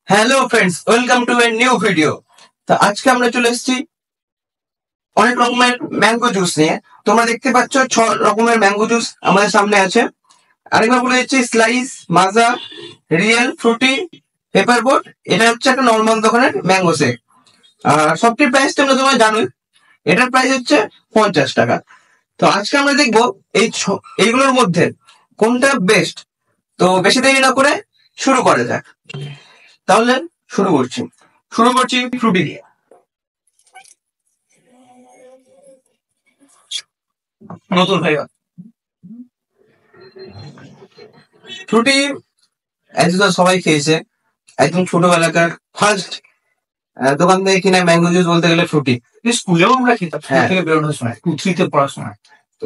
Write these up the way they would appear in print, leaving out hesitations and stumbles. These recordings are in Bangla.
Hello friends, welcome to a new video. তো আজকে আমরা চলে এসেছি অনেক রকমের ম্যাঙ্গো জুস নিয়ে। তোমরা দেখতে পাচ্ছ 6 রকমের ম্যাঙ্গো জুস আমাদের সামনে আছে। আরেকবার বলে দিচ্ছি, স্লাইস, মাজা, রিয়েল, ফ্রুটি, পেপার বোট। এটা হচ্ছে একটা নর্মাল দোকানের ম্যাঙ্গো শেক। আর সবটির প্রাইস তোমরা জানোই, এটার প্রাইস হচ্ছে 50 টাকা। তো আজকে আমরা দেখবো এইগুলোর মধ্যে কোনটা বেস্ট। তো বেশি দেরি না করে শুরু করা যাক। তাহলে শুরু করছি ফ্রুটি দিয়ে। নতুন হয়ে গেল ফ্রুটি, এতটা সবাই খেয়েছে। একদম ছোটবেলাকার ফার্স্ট দোকান থেকে কিনা ম্যাঙ্গো জুস বলতে গেলে ফ্রুটি। স্কুলেও আমরা খেতাম থেকে বেরোনোর সময়, 2-3 তে পড়ার সময়। তো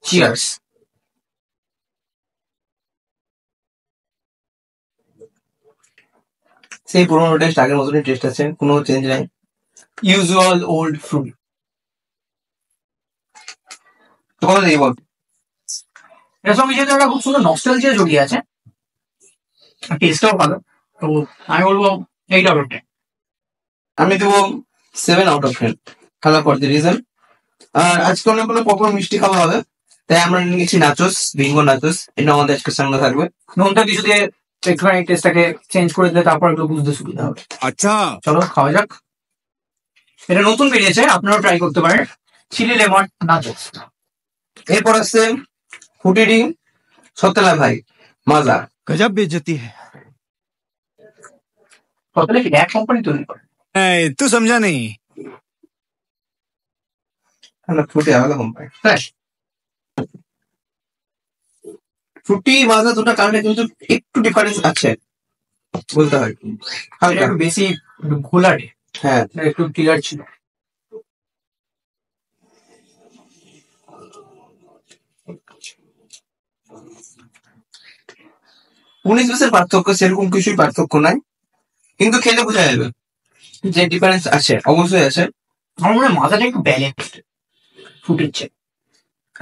চিয়ার্স। সেই পুরোনো টেস্ট, আগের মতনই টেস্ট আছে, কোনো চেঞ্জ নাই। Usual old fruit. তো কথা দেখি বল, এর সঙ্গে যেহেতু একটা খুব সুন্দর নস্টালজিয়া জড়িয়ে আছে, টেস্টটাও ভালো, তো আমি বলবো 8 আউট অফ 10। আমি দেবো 7 আউট অফ 10। খাওয়া ফর দি রিজন। আর আজকে অনেক পকর মিষ্টি খাওয়া হবে, তাই আমরা নিয়ে নিচ্ছি নাচোস, বিঙ্গো নাচোস। এটা আমাদের আজকে সঙ্গে থাকবে। নুনটা কিছু দিয়ে একটুখানি টেস্টটাকে চেঞ্জ করে দিলে তারপর একটু বুঝতে সুবিধা হবে। আচ্ছা, চলো খাওয়া যাক। এটা নতুন বেরিয়েছে, আপনারাও ট্রাই করতে পারেন, চিলি লেমন নাচোস। এরপর আছে ফুটিডি সতেলা ভাই মাজা। गजब बेइज्जती है। সতেলা কি এক কোম্পানি তৈরি করে? तू समझा नहीं। ফ্রুটি আলাদা কোম্পানি। হ্যাঁ, ফ্রুটি মাজা দুটো কারণে কিন্তু একটু ডিফারেন্স আছে বলতে হয়। এটা একটু বেশি ঘোলাটে, হ্যাঁ, একটু ক্লিয়ার ছিল। উনিশ বিশের পার্থক্য সেরকম কিছুই পার্থক্য নাই, কিন্তু খেলে বোঝা যাবে যে ডিফারেন্স আছে, অবশ্যই আছে। আমার মনে হয় মাথাটা একটু ব্যালেন্সড ফ্রুটের চেয়ে।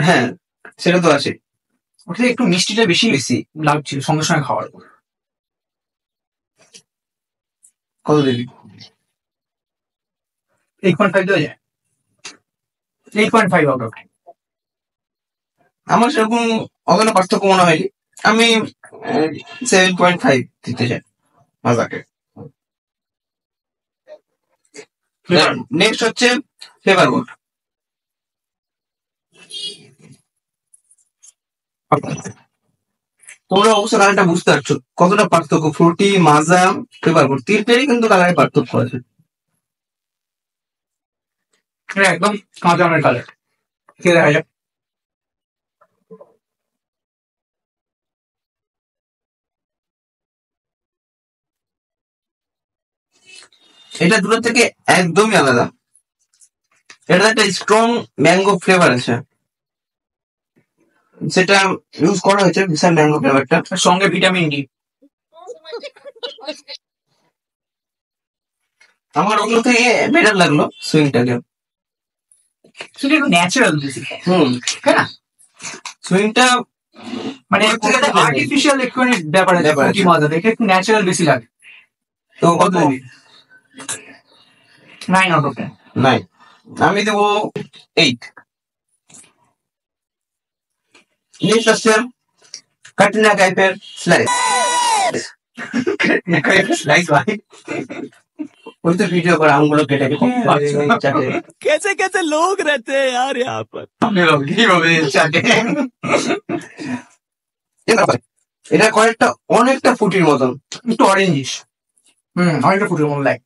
হ্যাঁ, সেটা তো আছে। ওটা একটু মিষ্টিটা বেশি বেশি লাগছিল সঙ্গে সঙ্গে খাওয়ার পর। কত দিবি? 8.5 দেওয়া যায়। 8.5 আউট অফ 10। আমার সেরকম অতটা পার্থক্য মনে হয়নি। আমি 7.5 দিতে চাই মাজাকে। নেক্সট হচ্ছে ফ্লেভার বোট। তোমরা অবশ্য কালারটা বুঝতে পারছো কতটা পার্থক্য। ফ্রুটি, মাজা, ফ্লেভার বোট, তিনটেরই কিন্তু কালারে পার্থক্য আছে। এটা একদম কাঁচা আমের কালার। খেয়ে দেখা যাক। এটা দুটো থেকে একদমই আলাদা। এটা একটা স্ট্রং ম্যাঙ্গো ফ্লেভার আছে, সেটা ইউজ করা হয়েছে বিশাল ম্যাঙ্গো ফ্লেভারটা। সঙ্গে ভিটামিন ডি। আমার ওগুলো থেকে বেটার লাগলো সুইংটাকে। সেটা একটু ন্যাচারাল বেশি, তাই না? সুইংটা মানে আর্টিফিশিয়াল একটুখানি ব্যাপার আছে ফ্রুটি মাজা দেখে, একটু ন্যাচারাল বেশি লাগে। তো কত দিবি? 9 আউট অফ 10। 9। আমি দেবো 8। নেক্সট আছে কাটরিনা কাইফের স্লাইস। স্লাইস ভাই, ওই তো ভিডিও করে আমগুলো কেটে কেটে চাটে। कैसे कैसे लोग रहते हैं यार यहाँ पर। কিভাবে চাটে। এটা অনেকটা ফুটির মতন, একটু অরেঞ্জিস। অনেকটা ফুটের মতো লাগে।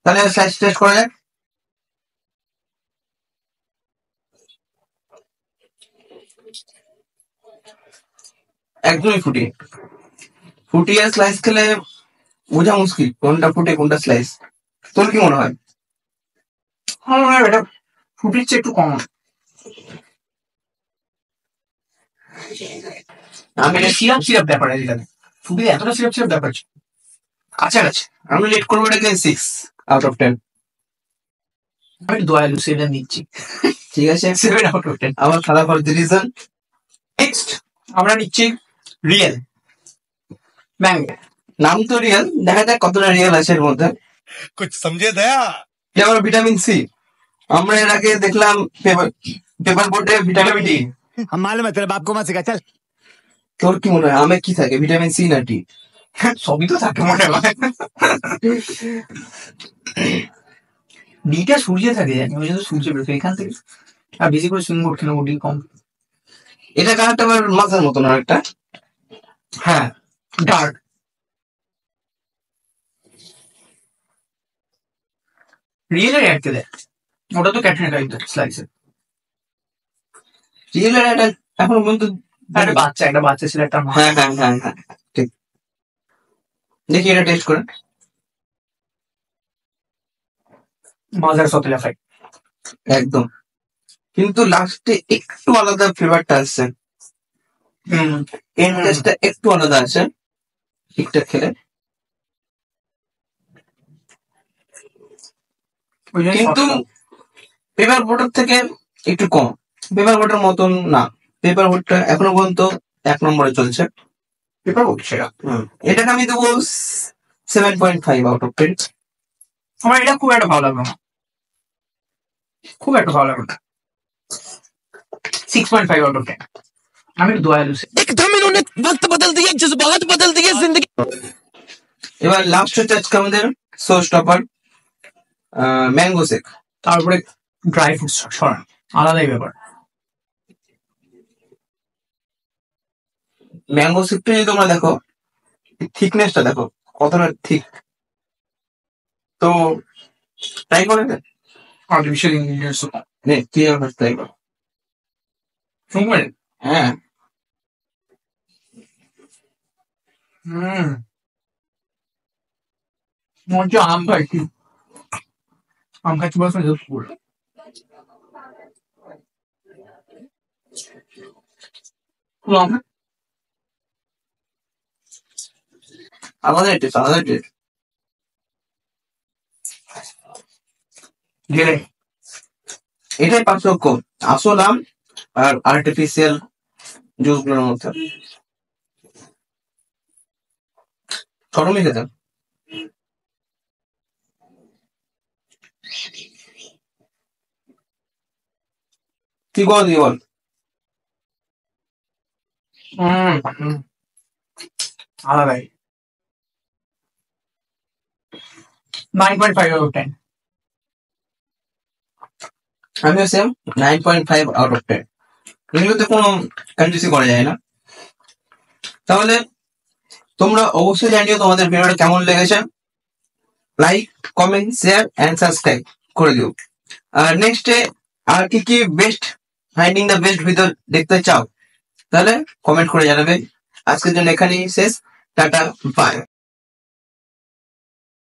তাহলে স্লাইস টেস্ট করা যাক। একদমই ফুটি আর স্লাইস খেলে বোঝা মুশকিল কোনটা ফুটে কোনটা স্লাইস। তোর কি মনে হয়? আমার মনে হয় এটা ফুটির চেয়ে একটু কম। আমি সিরাপ ব্যাপার আছে এখানে, ফুটিতে এতটা সিরাপ ব্যাপার আছে কাছাকাছি। আমি রেট করবো এটাকে 6 আউট অফ 10। আমি দয়ালু সেটা নিচ্ছি। ঠিক আছে, 7 আউট অফ 10। আবার খারাপ ফর দ্য রিজন। নেক্সট আমরা নিচ্ছি রিয়েল ম্যাঙ্গো। নাম তো রিয়েল, দেখা যাক কতটা রিয়েল আছে এর মধ্যে। कुछ समझे दया। যেমন ভিটামিন সি, আমরা এর আগে দেখলাম পেপার বোটে ভিটামিন ডি। हम मालूम है तेरे बाप को मत सिखा चल। তোর কি মনে হয় আমে কি থাকে, ভিটামিন সি না ডি? সবই তো থাকে মনে হয়। ডিটা সূর্যে থাকে, জানি ওই জন্য সূর্যে বেরোতে এখান থেকে। আর বেশি করে সুইং করতে না, ডি কম। এটা কালারটা আমার মাথার মতন আর একটা। হ্যাঁ, ডার্ক। রিয়েলের অ্যাড কে দেয়, ওটা তো ক্যাটরিনা কাইফ স্লাইসে। রিয়েলের এটা এখনো পর্যন্ত একটা বাচ্চা ছিল, একটা মা। হ্যাঁ হ্যাঁ হ্যাঁ হ্যাঁ ঠিক। দেখি এটা টেস্ট করে। মাজার সাথে লেখাই একদম, কিন্তু লাস্টে একটু আলাদা ফ্লেভারটা আসছে, এর টেস্টটা একটু আলাদা আছে ঠিকঠাক খেলে। কিন্তু পেপার বোটের থেকে একটু কম, পেপার বোটের মতন না। পেপার বোটটা এখনো পর্যন্ত 1 নম্বরে চলছে। পেপার বোট সেরা। এটাকে আমি দেবো 7.5 আউট অফ 10। আমার এটা খুব একটা ভালো লাগলো না, খুব একটা ভালো লাগলো না। 6.5 আউট অফ 10। আমি একটু দয়ালু। एकदम इन्होंने वक्त बदल दिया, जज्बात बदल दिए जिंदगी। এবার লাস্ট হচ্ছে আজকে আমাদের শো স্টপার, ম্যাঙ্গো শেক। তারপরে ড্রাই ফ্রুটস সরান, আলাদাই ব্যাপার। ম্যাঙ্গো শেকটা যদি তোমরা দেখো, থিকনেসটা দেখো কতটা ঠিক। তো ট্রাই করে দেখ, আর্টিফিশিয়াল ইনগ্রিডিয়েন্টস নে তুই আমার ট্রাই কর। সুন্দর। হ্যাঁ মনে হচ্ছে আম খাইছি, আম খাচ্ছি বলছে আলাদা টেস্ট, আলাদা টেস্ট। এটাই পার্থক্য আসল আম আর আর্টিফিশিয়াল জুস গুলোর মধ্যে। গরমই খেতে কি বল, কি বল। আলাদাই। 9.5 আউট অফ 10। আমিও সেম 9.5 আউট অফ 10। এগুলোতে কোনো কন্ট্রিসি করা যায় না। তাহলে তোমরা অবশ্যই জানিও তোমাদের ভিডিওটা কেমন লেগেছে। Like, comment, share and subscribe করে দিও। আর নেক্সটে আর কি কি best finding the best video দেখতে চাও, তাহলে কমেন্ট করে জানাবে। আজকের জন্য এখানেই শেষ, টাটা বাই।